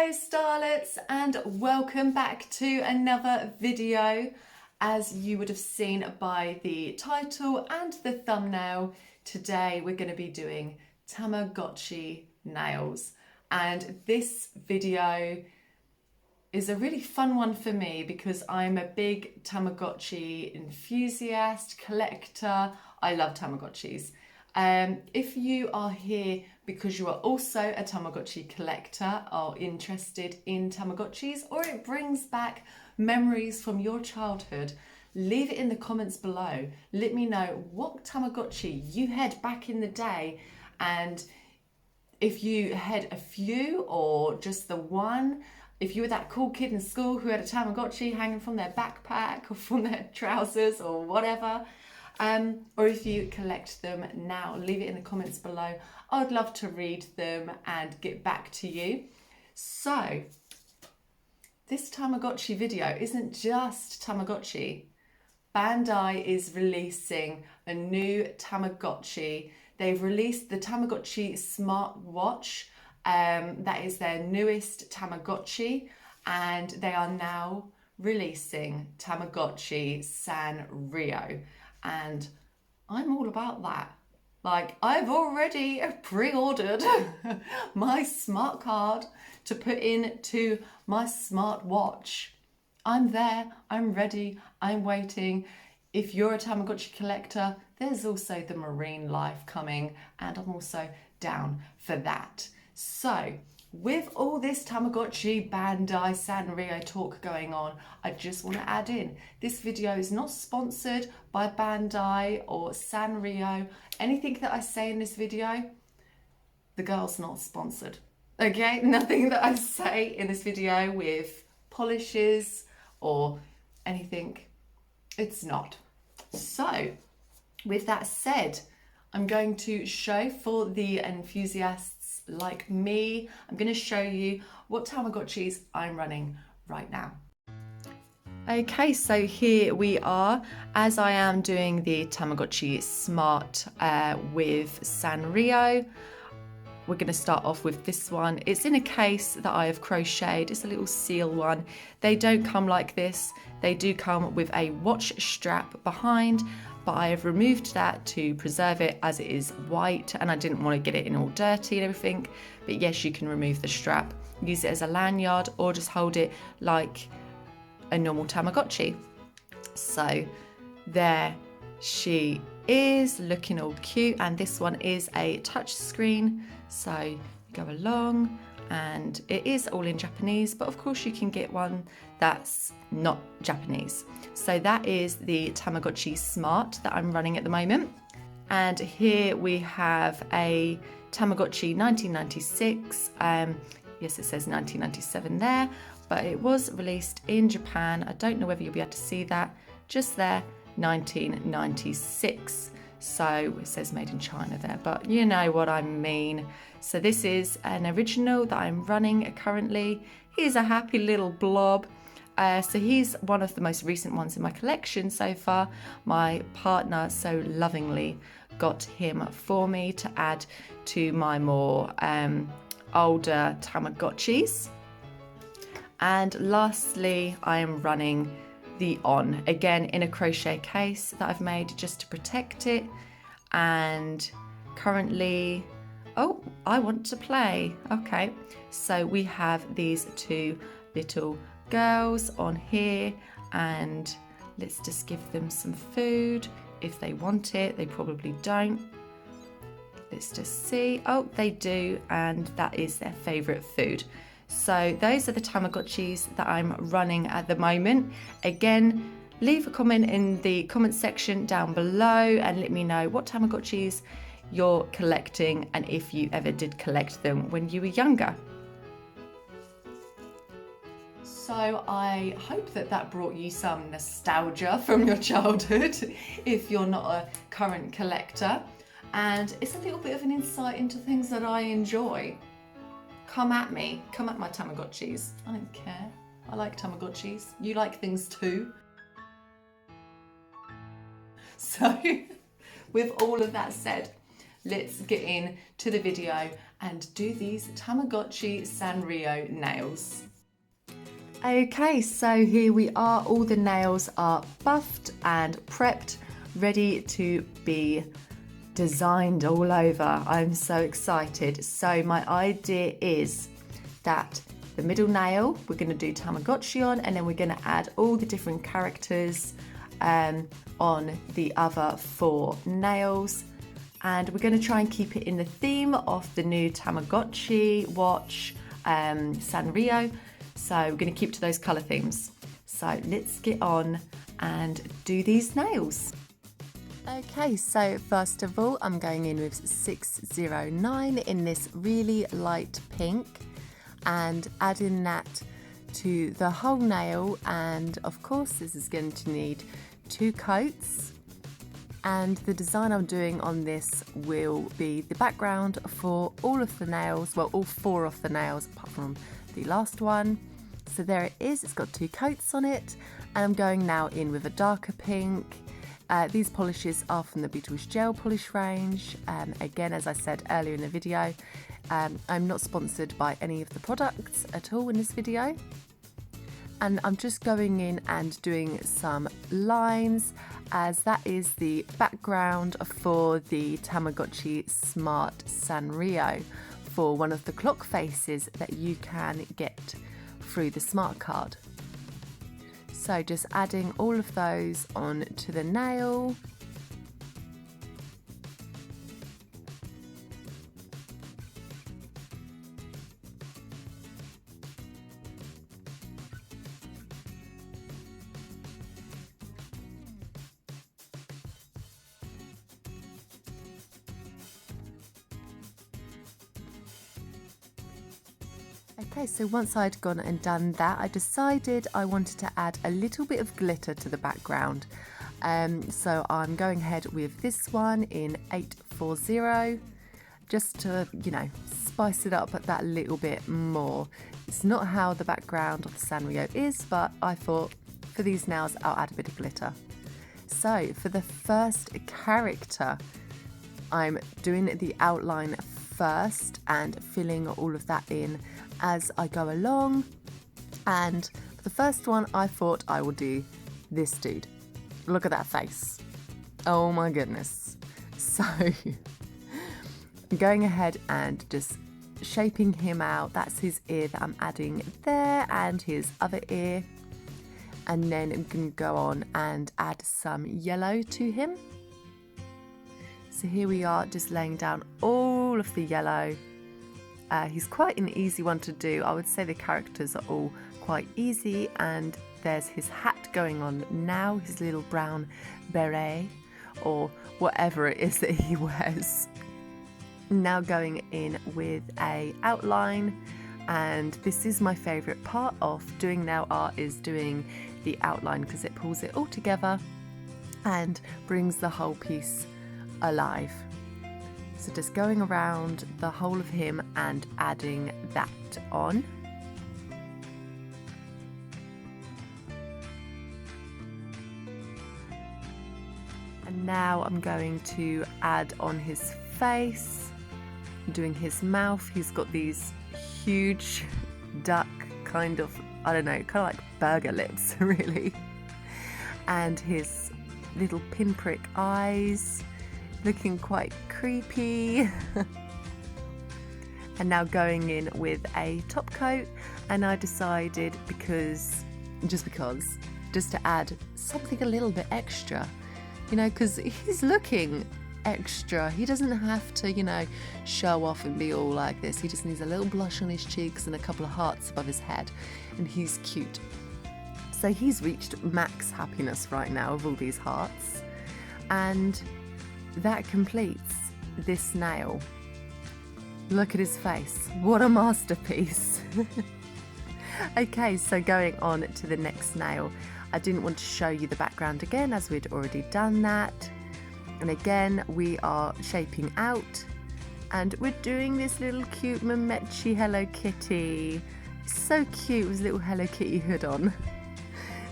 Hello Starlets, and welcome back to another video. As you would have seen by the title and the thumbnail, today we're going to be doing Tamagotchi nails, and this video is a really fun one for me because I'm a big Tamagotchi enthusiast, collector. I love Tamagotchis. If you are here because you are also a Tamagotchi collector or interested in Tamagotchis, or it brings back memories from your childhood, leave it in the comments below. Let me know what Tamagotchi you had back in the day, and if you had a few or just the one. If you were that cool kid in school who had a Tamagotchi hanging from their backpack or from their trousers or whatever, or if you collect them now, leave it in the comments below. I'd love to read them and get back to you. So, this Tamagotchi video isn't just Tamagotchi. Bandai is releasing a new Tamagotchi. They've released the Tamagotchi Smart watch. That is their newest Tamagotchi, and they are now releasing Tamagotchi Sanrio, and I'm all about that. Like, I've already pre-ordered my smart card to put into my smart watch. I'm there, I'm ready, I'm waiting. If you're a Tamagotchi collector, there's also the marine life coming, and I'm also down for that. So, with all this Tamagotchi Bandai Sanrio talk going on, I just want to add in, this video is not sponsored by Bandai or Sanrio. Anything that I say in this video, the girl's not sponsored. Okay, nothing that I say in this video with polishes or anything, it's not. So, with that said, I'm going to show for the enthusiasts like me, I'm going to show you what Tamagotchis I'm running right now. Okay, so here we are, as I am doing the Tamagotchi Smart with Sanrio. We're going to start off with this one. It's in a case that I have crocheted. It's a little seal one. They don't come like this. They do come with a watch strap behind, but I have removed that to preserve it as it is white, and I didn't want to get it in all dirty and everything. But yes, you can remove the strap, use it as a lanyard, or just hold it like a normal Tamagotchi. So there she is, looking all cute, and this one is a touch screen, so you go along, and it is all in Japanese, but of course you can get one that's not Japanese. So that is the Tamagotchi Smart that I'm running at the moment. And here we have a Tamagotchi 1996. Yes, it says 1997 there, but it was released in Japan. I don't know whether you'll be able to see that, just there, 1996. So it says made in China there, but you know what I mean. So this is an original that I'm running currently. He's a happy little blob. So he's one of the most recent ones in my collection so far. My partner so lovingly got him for me to add to my more older Tamagotchis. And lastly, I am running the On, again in a crochet case that I've made just to protect it. And currently, oh, I want to play. Okay, so we have these two little girls on here, and let's just give them some food if they want it. They probably don't. Let's just see. Oh, they do, and that is their favorite food. So those are the Tamagotchis that I'm running at the moment. Again, leave a comment in the comment section down below and let me know what Tamagotchis you're collecting, and if you ever did collect them when you were younger. So I hope that that brought you some nostalgia from your childhood if you're not a current collector, and it's a little bit of an insight into things that I enjoy. Come at me, come at my Tamagotchis. I don't care. I like Tamagotchis. You like things too. So with all of that said, let's get into the video and do these Tamagotchi Sanrio nails. Okay, so here we are. All the nails are buffed and prepped, ready to be designed all over. I'm so excited. So my idea is that the middle nail we're going to do Tamagotchi on, and then we're going to add all the different characters on the other 4 nails, and we're going to try and keep it in the theme of the new Tamagotchi watch Sanrio. So we're going to keep to those colour themes. So let's get on and do these nails. Okay, so first of all, I'm going in with 609 in this really light pink and adding that to the whole nail. And of course, this is going to need 2 coats. And the design I'm doing on this will be the background for all of the nails, well, all 4 of the nails apart from the last one. So there it is, it's got 2 coats on it. And I'm going now in with a darker pink. These polishes are from the Beetles Gel Polish range. Again, as I said earlier in the video, I'm not sponsored by any of the products at all in this video. And I'm just going in and doing some lines, as that is the background for the Tamagotchi Smart Sanrio for one of the clock faces that you can get through the Smart card. So just adding all of those on to the nail. Okay, so once I'd gone and done that, I decided I wanted to add a little bit of glitter to the background. So I'm going ahead with this one in 840, just to, you know, spice it up that little bit more. It's not how the background of the Sanrio is, but I thought for these nails I'll add a bit of glitter. So for the first character, I'm doing the outline first and filling all of that in as I go along. And for the first one, I thought I would do this dude. Look at that face. Oh my goodness. So I'm going ahead and just shaping him out. That's his ear that I'm adding there, and his other ear. And then I'm going to go on and add some yellow to him. So here we are, just laying down all of the yellow. He's quite an easy one to do. I would say the characters are all quite easy, and there's his hat going on now, his little brown beret or whatever it is that he wears. Now going in with a outline, and this is my favourite part of doing nail art, is doing the outline, because it pulls it all together and brings the whole piece alive. So just going around the whole of him and adding that on. And now I'm going to add on his face, doing his mouth. He's got these huge duck kind of, I don't know, kind of like burger lips really. And his little pinprick eyes, looking quite creepy. And now going in with a top coat, and I decided just to add something a little bit extra, you know, because he's looking extra. He doesn't have to, you know, show off and be all like this. He just needs a little blush on his cheeks and a couple of hearts above his head, and he's cute. So he's reached max happiness right now of all these hearts, and that completes this nail. Look at his face. What a masterpiece. Okay, so going on to the next nail. I didn't want to show you the background again, as we'd already done that. And again, we are shaping out, and we're doing this little cute Makartt Hello Kitty. So cute with his little Hello Kitty hood on.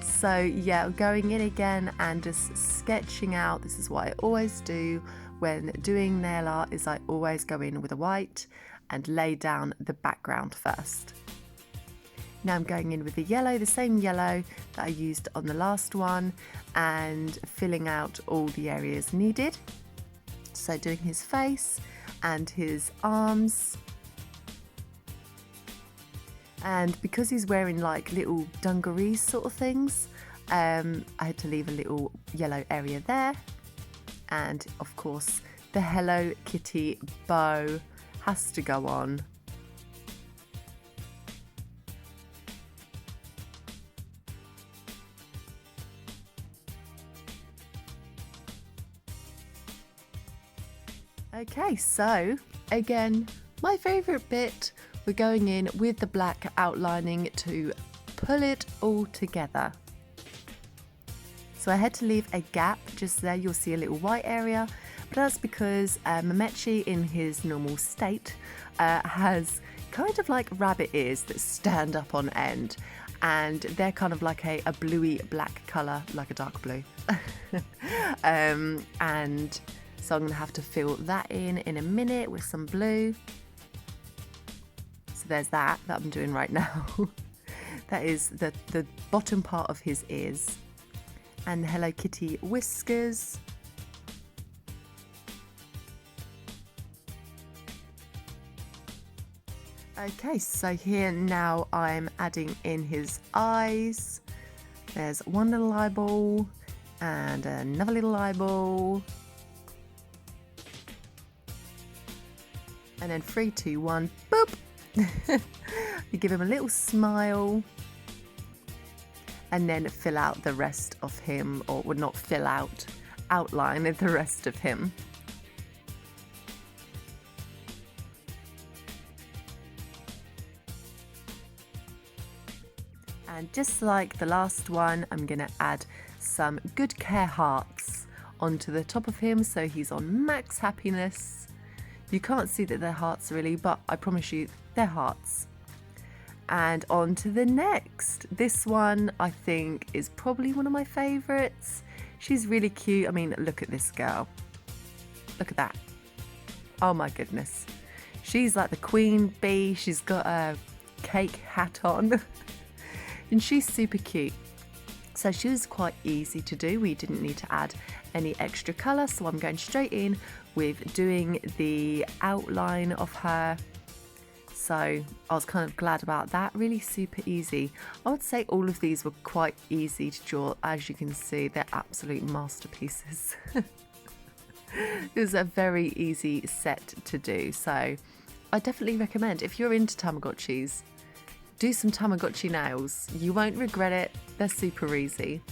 So yeah, going in again and just sketching out. This is what I always do when doing nail art is I always go in with a white and lay down the background first. Now I'm going in with the yellow, the same yellow that I used on the last one, and filling out all the areas needed. So doing his face and his arms. And because he's wearing like little dungarees sort of things, I had to leave a little yellow area there. And of course, the Hello Kitty bow has to go on. Okay, so again, my favourite bit, we're going in with the black outlining to pull it all together. So I had to leave a gap just there, you'll see a little white area, but that's because Makartt in his normal state has kind of like rabbit ears that stand up on end, and they're kind of like a bluey black colour, like a dark blue. And so I'm going to have to fill that in a minute with some blue. So there's that I'm doing right now. That is the bottom part of his ears. And the Hello Kitty whiskers. Okay, so here now I'm adding in his eyes. There's one little eyeball and another little eyeball. And then 3, 2, 1, boop! You give him a little smile. And then fill out the rest of him, or would not fill out, outline the rest of him. And just like the last one, I'm going to add some good care hearts onto the top of him, so he's on max happiness. You can't see that they're hearts really, but I promise you they're hearts. And on to the next. This one I think is probably one of my favourites. She's really cute. I mean, look at this girl. Look at that. Oh my goodness. She's like the queen bee. She's got a cake hat on. And she's super cute. So she was quite easy to do. We didn't need to add any extra colour. So I'm going straight in with doing the outline of her. So I was kind of glad about that. Really super easy. I would say all of these were quite easy to draw. As you can see, they're absolute masterpieces. It was a very easy set to do. So I definitely recommend, if you're into Tamagotchis, do some Tamagotchi nails. You won't regret it. They're super easy.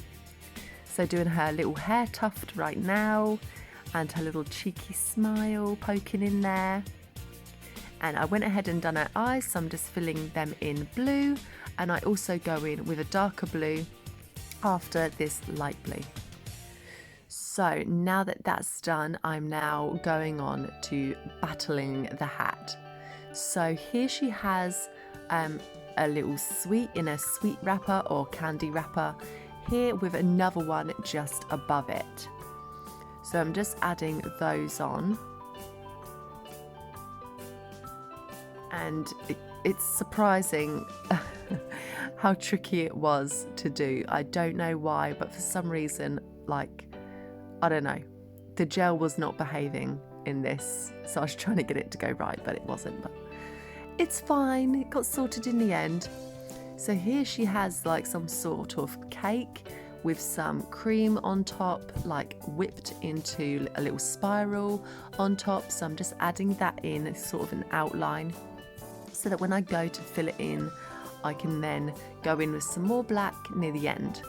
So doing her little hair tuft right now, and her little cheeky smile poking in there. And I went ahead and done her eyes, so I'm just filling them in blue, and I also go in with a darker blue after this light blue. So now that that's done, I'm now going on to battling the hat. So here she has a little sweet in a sweet wrapper or candy wrapper, here with another one just above it. So I'm just adding those on. And it's surprising how tricky it was to do. I don't know why, but for some reason, like, I don't know, the gel was not behaving in this. So I was trying to get it to go right, but it wasn't. But it's fine, it got sorted in the end. So here she has like some sort of cake with some cream on top, like whipped into a little spiral on top. So I'm just adding that in as sort of an outline, so that when I go to fill it in, I can then go in with some more black near the end.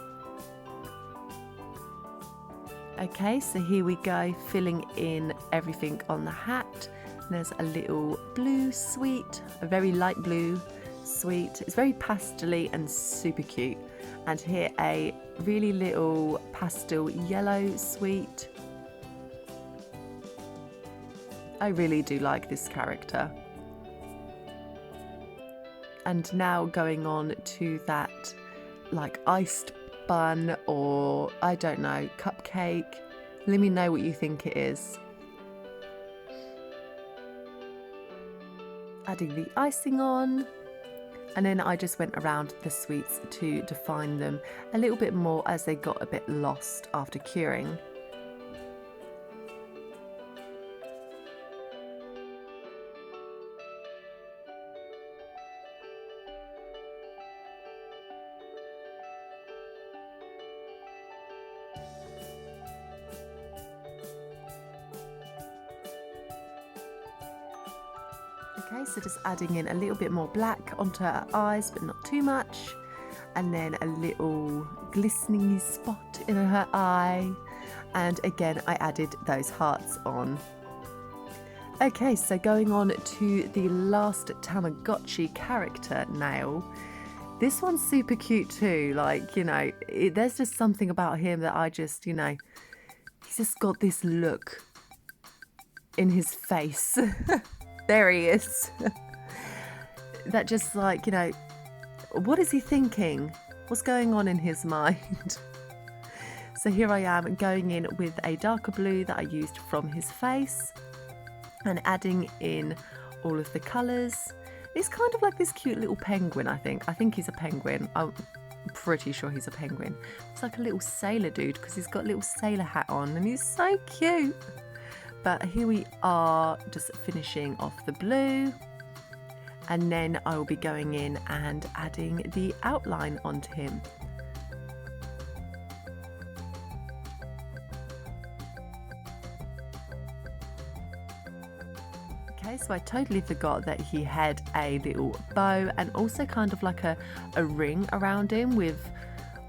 Okay, so here we go, filling in everything on the hat. There's a little blue sweet, a very light blue sweet. It's very pastel-y and super cute. And here a really little pastel yellow sweet. I really do like this character. And now going on to that like iced bun, or I don't know, cupcake. Let me know what you think it is. adding the icing on. And then I just went around the sweets to define them a little bit more as they got a bit lost after curing. Okay, so just adding in a little bit more black onto her eyes, but not too much. And then a little glistening spot in her eye. And again, I added those hearts on. Okay, so going on to the last Tamagotchi character nail. This one's super cute too. Like, you know, there's just something about him that I just, you know, he's just got this look in his face. There he is. That just like, you know, what is he thinking? What's going on in his mind? So here I am going in with a darker blue that I used from his face and adding in all of the colours. It's kind of like this cute little penguin, I think. I think he's a penguin. I'm pretty sure he's a penguin. It's like a little sailor dude because he's got a little sailor hat on and he's so cute. But here we are just finishing off the blue, and then I will be going in and adding the outline onto him. Okay, so I totally forgot that he had a little bow and also kind of like a ring around him with,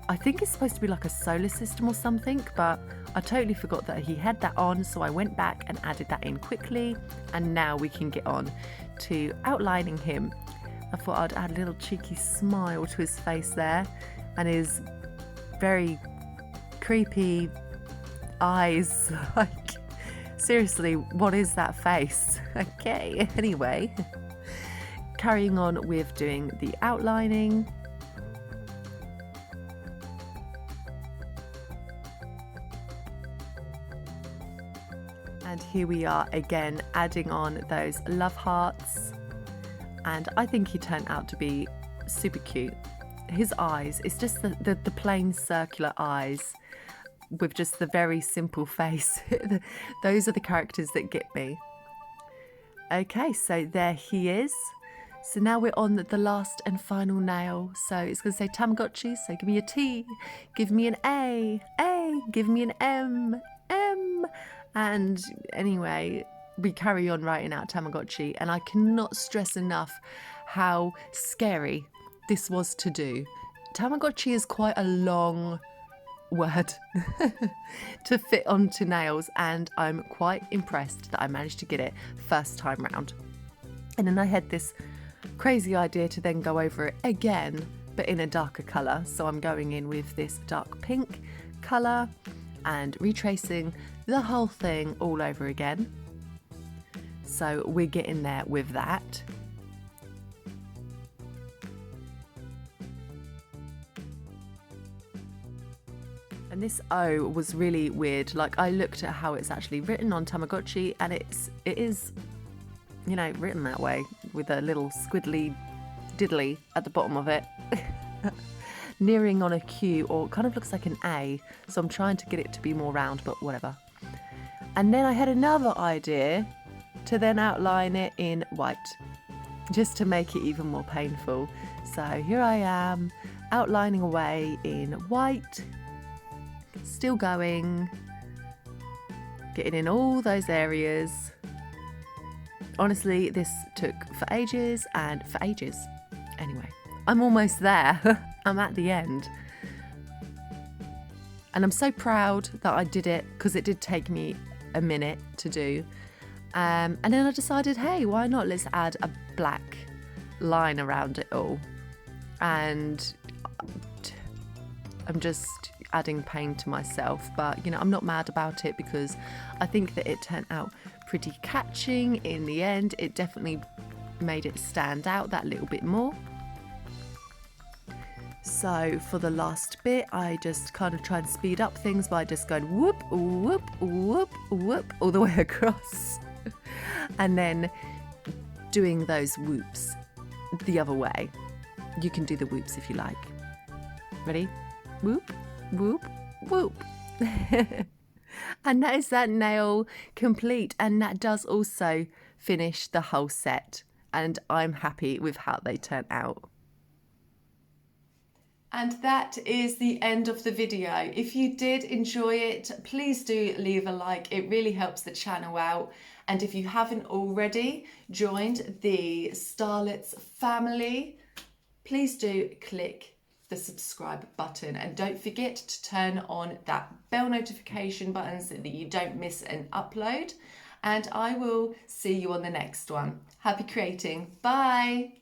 I think it's supposed to be like a solar system or something, but I totally forgot that he had that on, so I went back and added that in quickly, and now we can get on to outlining him. I thought I'd add a little cheeky smile to his face there, and his very creepy eyes. Like, seriously, what is that face? Okay, anyway, carrying on with doing the outlining. And here we are again, adding on those love hearts. And I think he turned out to be super cute. His eyes, it's just the plain circular eyes with just the very simple face. Those are the characters that get me. Okay, so there he is. So now we're on the last and final nail. So it's going to say Tamagotchi, so give me a T, give me an A, give me an M. And anyway, we carry on writing out Tamagotchi, and I cannot stress enough how scary this was to do. Tamagotchi is quite a long word to fit onto nails, and I'm quite impressed that I managed to get it first time round. And then I had this crazy idea to then go over it again, but in a darker colour. So I'm going in with this dark pink colour and retracing the whole thing all over again. So we're getting there with that. And this O was really weird. Like, I looked at how it's actually written on Tamagotchi, and it is, you know, written that way with a little squiddly diddly at the bottom of it. Nearing on a Q, or kind of looks like an A, so I'm trying to get it to be more round, but whatever. And then I had another idea to then outline it in white, just to make it even more painful. So here I am, outlining away in white, still going, getting in all those areas. Honestly, this took for ages and for ages. Anyway, I'm almost there. I'm at the end. And I'm so proud that I did it, because it did take me a minute to do. And then I decided, hey, why not? Let's add a black line around it all. And I'm just adding pain to myself. But, you know, I'm not mad about it, because I think that it turned out pretty catching in the end. It definitely made it stand out that little bit more. So for the last bit, I just kind of try and speed up things by just going whoop, whoop, whoop, whoop all the way across. And then doing those whoops the other way. You can do the whoops if you like. Ready? Whoop, whoop, whoop. And that is that nail complete, and that does also finish the whole set, and I'm happy with how they turn out. And that is the end of the video. If you did enjoy it, please do leave a like. It really helps the channel out. And if you haven't already joined the Starlets family, please do click the subscribe button, and don't forget to turn on that bell notification button so that you don't miss an upload. And I will see you on the next one. Happy creating. Bye.